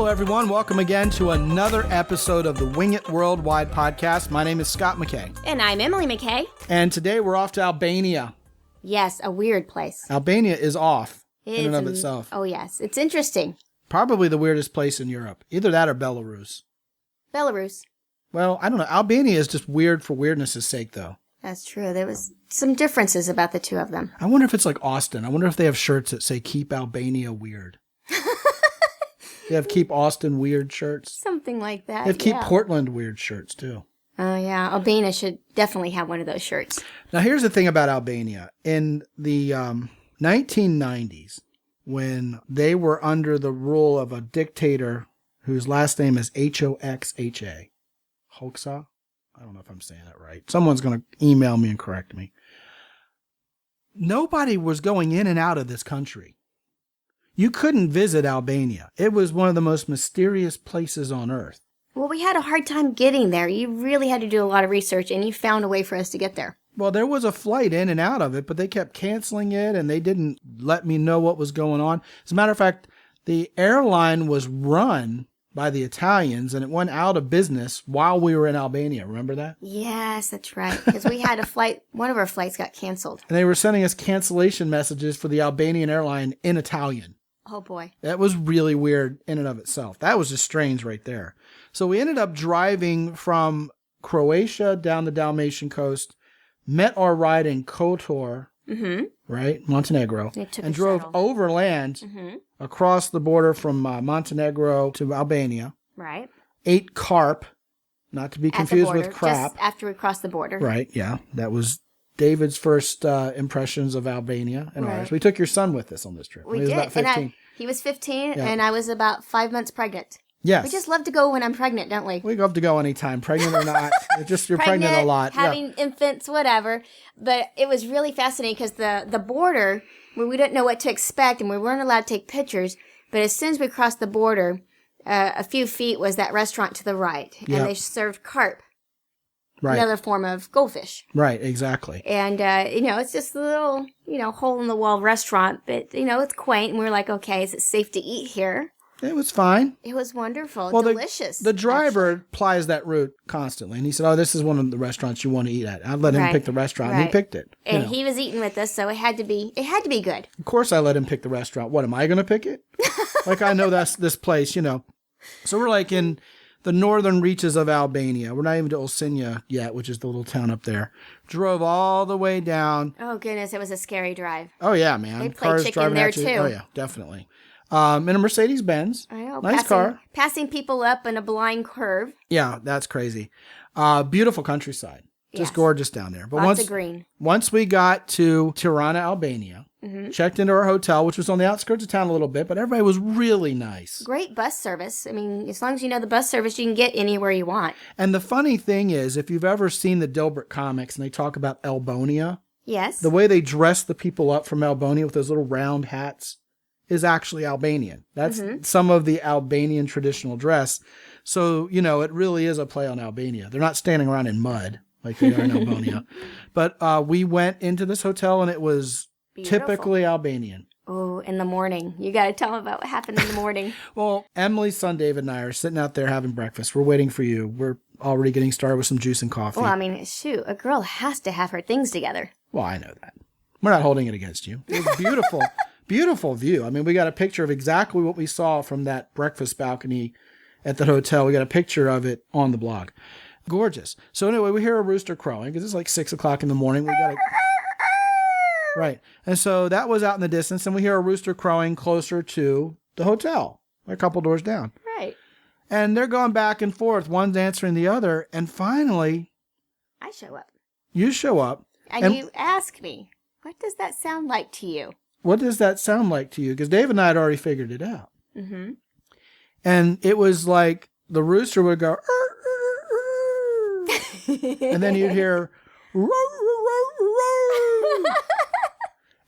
Hello, everyone. Welcome again to another episode of the Wing It Worldwide podcast. My name is Scott McKay. And I'm Emily McKay. And today we're off to Albania. Yes, a weird place. Albania is off in and of itself. Oh, yes. It's interesting. Probably the weirdest place in Europe. Either that or Belarus. Belarus. Well, I don't know. Albania is just weird for weirdness' sake, though. That's true. There was some differences about the two of them. I wonder if it's like Austin. I wonder if they have shirts that say Keep Albania Weird. They have Keep Austin Weird shirts. Something like that. They have Keep Portland Weird shirts, too. Oh, yeah. Albania should definitely have one of those shirts. Now, here's the thing about Albania. In the 1990s, when they were under the rule of a dictator whose last name is Hoxha. Hoxha? I don't know if I'm saying that right. Someone's going to email me and correct me. Nobody was going in and out of this country. You couldn't visit Albania. It was one of the most mysterious places on earth. Well, we had a hard time getting there. You really had to do a lot of research, and you found a way for us to get there. Well, there was a flight in and out of it, but they kept canceling it, and they didn't let me know what was going on. As a matter of fact, the airline was run by the Italians, and it went out of business while we were in Albania. Remember that? Yes, that's right. Because we had a flight, one of our flights got canceled. And they were sending us cancellation messages for the Albanian airline in Italian. Oh, boy. That was really weird in and of itself. That was just strange right there. So we ended up driving from Croatia down the Dalmatian coast, met our ride in Kotor, right, Montenegro, and drove overland across the border from Montenegro to Albania. Right. Ate carp, not to be confused with crap. Just after we crossed the border. Right, yeah. That was David's first impressions of Albania and ours. We took your son with us on this trip. We he was did. about 15. He was 15, and I was about 5 months pregnant. Yes. We just love to go when I'm pregnant, don't we? We love to go anytime, pregnant or not. You're pregnant a lot. Having infants, whatever. But it was really fascinating because the border, where we didn't know what to expect, and we weren't allowed to take pictures. But as soon as we crossed the border, a few feet was that restaurant to the right, and they served carp. Right. Another form of goldfish. Right, exactly. And, it's just a little, hole-in-the-wall restaurant, but, it's quaint, and we were like, okay, is it safe to eat here? It was fine. It was wonderful. Well, delicious. The driver plies that route constantly, and he said, this is one of the restaurants you want to eat at. I let him pick the restaurant, and he picked it. And he was eating with us, so it had to be good. Of course I let him pick the restaurant. What, am I going to pick it? Like, I know that's this place, So we're like in the northern reaches of Albania. We're not even to Olsinja yet, which is the little town up there. Drove all the way down. Oh, goodness, it was a scary drive. Oh, yeah, man. They play chicken there, too. Oh, yeah, definitely. In a Mercedes-Benz. I know. Nice car. Passing people up in a blind curve. Yeah, that's crazy. Beautiful countryside. Just gorgeous down there. But Lots of green. Once we got to Tirana, Albania, checked into our hotel, which was on the outskirts of town a little bit, but everybody was really nice. Great bus service. I mean, as long as you know the bus service, you can get anywhere you want. And the funny thing is, if you've ever seen the Dilbert comics and they talk about Albonia, yes, the way they dress the people up from Albonia with those little round hats is actually Albanian. That's some of the Albanian traditional dress. So, it really is a play on Albania. They're not standing around in mud like they are in Albania. But we went into this hotel and it was typically Albanian. Oh, in the morning. You got to tell them about what happened in the morning. Well, Emily's son David and I are sitting out there having breakfast. We're waiting for you. We're already getting started with some juice and coffee. Well, I mean, shoot, a girl has to have her things together. Well, I know that. We're not holding it against you. It was beautiful. Beautiful view. I mean, we got a picture of exactly what we saw from that breakfast balcony at the hotel. We got a picture of it on the blog. Gorgeous. So anyway, we hear a rooster crowing because it's like 6 o'clock in the morning. We got right. And so that was out in the distance, and we hear a rooster crowing closer to the hotel, a couple doors down. Right. And they're going back and forth. One's answering the other. And finally, I show up. You show up. And you ask me, what does that sound like to you? What does that sound like to you? Because Dave and I had already figured it out. Mm-hmm. And it was like the rooster would go, and then you'd hear,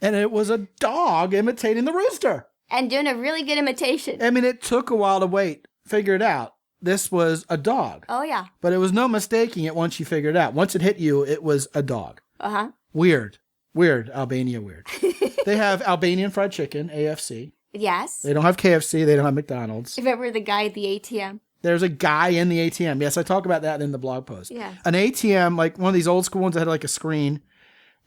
and it was a dog imitating the rooster. And doing a really good imitation. I mean, it took a while to figure it out. This was a dog. Oh, yeah. But it was no mistaking it once you figured it out. Once it hit you, it was a dog. Uh-huh. Weird. Albania weird. They have Albanian fried chicken, AFC. Yes. They don't have KFC. They don't have McDonald's. Remember the guy at the ATM? There's a guy in the ATM. Yes, I talk about that in the blog post. Yeah. An ATM, like one of these old school ones that had like a screen,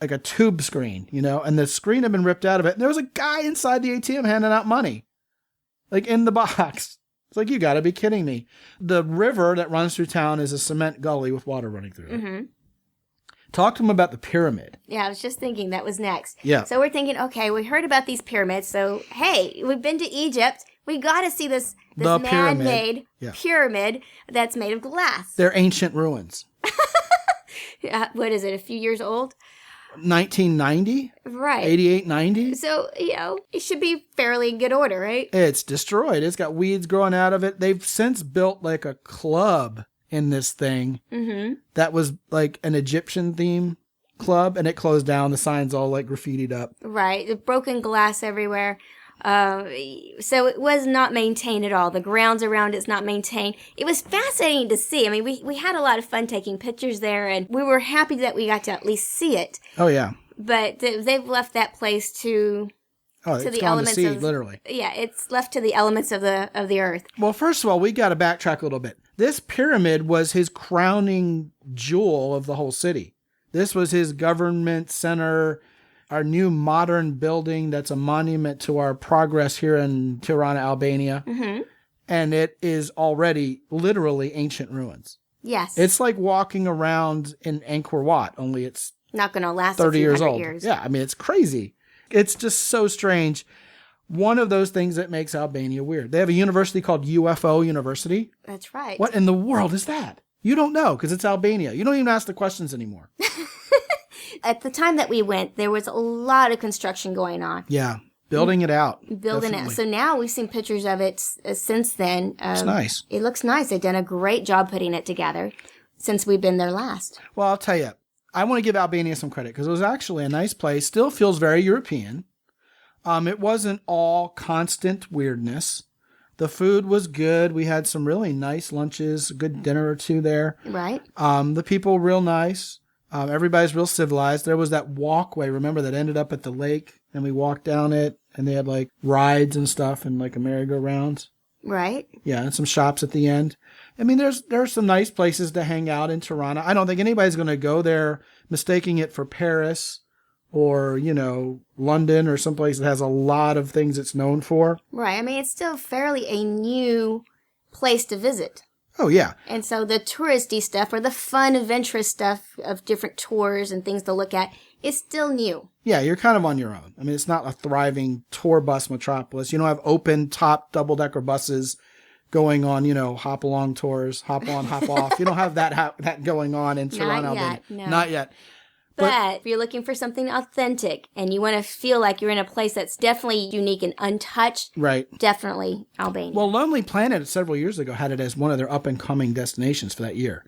like a tube screen, and the screen had been ripped out of it. And there was a guy inside the ATM handing out money, like in the box. It's like, you got to be kidding me. The river that runs through town is a cement gully with water running through it. Mm-hmm. Talk to him about the pyramid. Yeah, I was just thinking that was next. Yeah. So we're thinking, okay, we heard about these pyramids. So, hey, we've been to Egypt. We got to see this man-made pyramid that's made of glass. They're ancient ruins. What is it, a few years old? 1990? Right. 88, 90? So, it should be fairly in good order, right? It's destroyed. It's got weeds growing out of it. They've since built like a club in this thing that was like an Egyptian theme club, and it closed down. The sign's all like graffitied up. Right. The broken glass everywhere. So it was not maintained at all. The grounds around it's not maintained. It was fascinating to see. I mean, we had a lot of fun taking pictures there, and we were happy that we got to at least see it. Oh, yeah. But they've left that place to the elements of literally. Yeah, it's left to the elements of the earth. Well, first of all, we got to backtrack a little bit. This pyramid was his crowning jewel of the whole city. This was his government center, our new modern building that's a monument to our progress here in Tirana, Albania. Mm-hmm. And it is already literally ancient ruins. Yes. It's like walking around in Angkor Wat, only it's not going to last 30 years old. Years. Yeah, I mean, it's crazy. It's just so strange. One of those things that makes Albania weird. They have a university called UFO University. That's right. What in the world is that? You don't know because it's Albania. You don't even ask the questions anymore. At the time that we went, there was a lot of construction going on. Yeah, building it out. It. So now we've seen pictures of it since then. It's nice. It looks nice. They've done a great job putting it together since we've been there last. Well, I'll tell you, I want to give Albania some credit because it was actually a nice place. Still feels very European. It wasn't all constant weirdness. The food was good. We had some really nice lunches, a good dinner or two there. Right. The people real nice. Everybody's real civilized. There was that walkway, remember, that ended up at the lake, and we walked down it, and they had like rides and stuff and like a merry-go-round. Right. Yeah, and some shops at the end. I mean, there's some nice places to hang out in Tirana. I don't think anybody's going to go there mistaking it for Paris or, London or someplace that has a lot of things it's known for. Right. I mean, it's still fairly a new place to visit. Oh, yeah. And so the touristy stuff or the fun, adventurous stuff of different tours and things to look at is still new. Yeah, you're kind of on your own. I mean, it's not a thriving tour bus metropolis. You don't have open top double-decker buses going on, hop-along tours, hop-on, hop-off. You don't have that going on in Tirana, Albania. No. Not yet. But if you're looking for something authentic and you want to feel like you're in a place that's definitely unique and untouched, right? Definitely Albania. Well, Lonely Planet several years ago had it as one of their up-and-coming destinations for that year.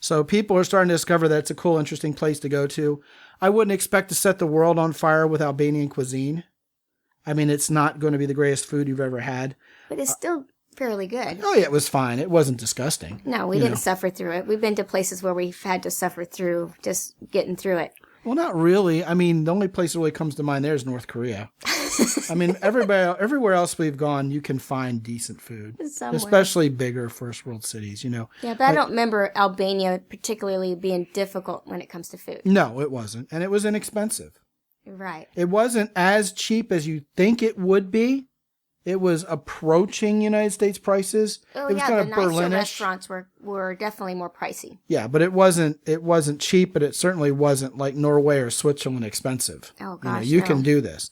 So people are starting to discover that it's a cool, interesting place to go to. I wouldn't expect to set the world on fire with Albanian cuisine. I mean, it's not going to be the greatest food you've ever had. But it's still fairly good. Oh, yeah, it was fine. It wasn't disgusting. No, we didn't suffer through it. We've been to places where we've had to suffer through just getting through it. Well, not really. I mean, the only place that really comes to mind there is North Korea. I mean, everywhere else we've gone, you can find decent food. Somewhere. Especially bigger first world cities, Yeah, but I don't remember Albania particularly being difficult when it comes to food. No, it wasn't. And it was inexpensive. Right. It wasn't as cheap as you think it would be. It was approaching United States prices. Oh, it was kind of Berlinish. The nicer restaurants were definitely more pricey. Yeah, but it wasn't cheap, but it certainly wasn't like Norway or Switzerland expensive. Oh, gosh, you can do this.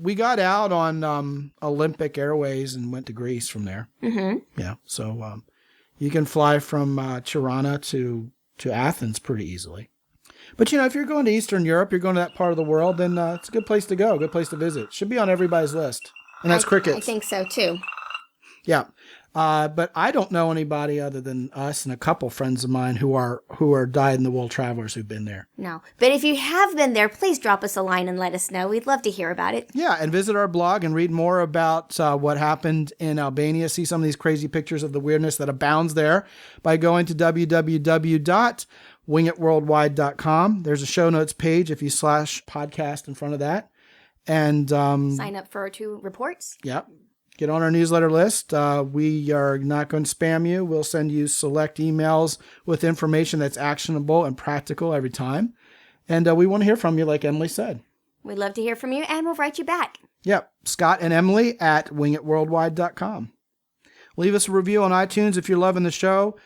We got out on Olympic Airways and went to Greece from there. Mm-hmm. Yeah, so you can fly from Tirana to Athens pretty easily. But, if you're going to Eastern Europe, you're going to that part of the world, then it's a good place to go, a good place to visit. Should be on everybody's list. And that's crickets. I think so, too. Yeah. But I don't know anybody other than us and a couple friends of mine who are dyed-in-the-wool travelers who've been there. No. But if you have been there, please drop us a line and let us know. We'd love to hear about it. Yeah, and visit our blog and read more about what happened in Albania. See some of these crazy pictures of the weirdness that abounds there by going to www.wingitworldwide.com. There's a show notes page if you /podcast in front of that. And sign up for our 2 reports. Yep. Get on our newsletter list. We are not going to spam you. We'll send you select emails with information that's actionable and practical every time. And we want to hear from you, like Emily said. We'd love to hear from you, and we'll write you back. Yep. Scott and Emily at wingitworldwide.com. Leave us a review on iTunes if you're loving the show.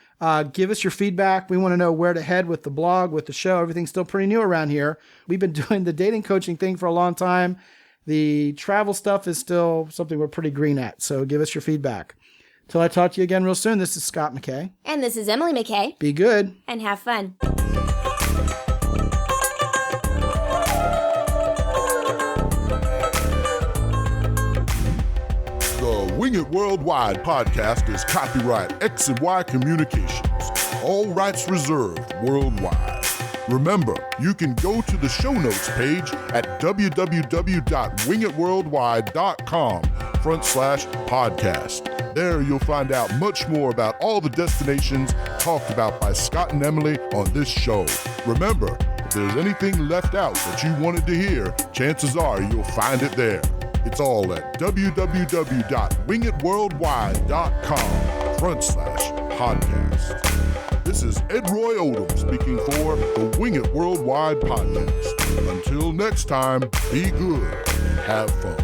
Give us your feedback. We want to know where to head with the blog, with the show. Everything's still pretty new around here. We've been doing the dating coaching thing for a long time. The travel stuff is still something we're pretty green at, so give us your feedback. Till I talk to you again real soon, this is Scott McKay. And this is Emily McKay. Be good. And have fun. The Wing It Worldwide podcast is copyright X and Y Communications. All rights reserved worldwide. Remember, you can go to the show notes page at www.wingitworldwide.com/podcast. There you'll find out much more about all the destinations talked about by Scott and Emily on this show. Remember, if there's anything left out that you wanted to hear, chances are you'll find it there. It's all at www.wingitworldwide.com/podcast. This is Ed Roy Odom speaking for the Wing It Worldwide podcast. Until next time, be good and have fun.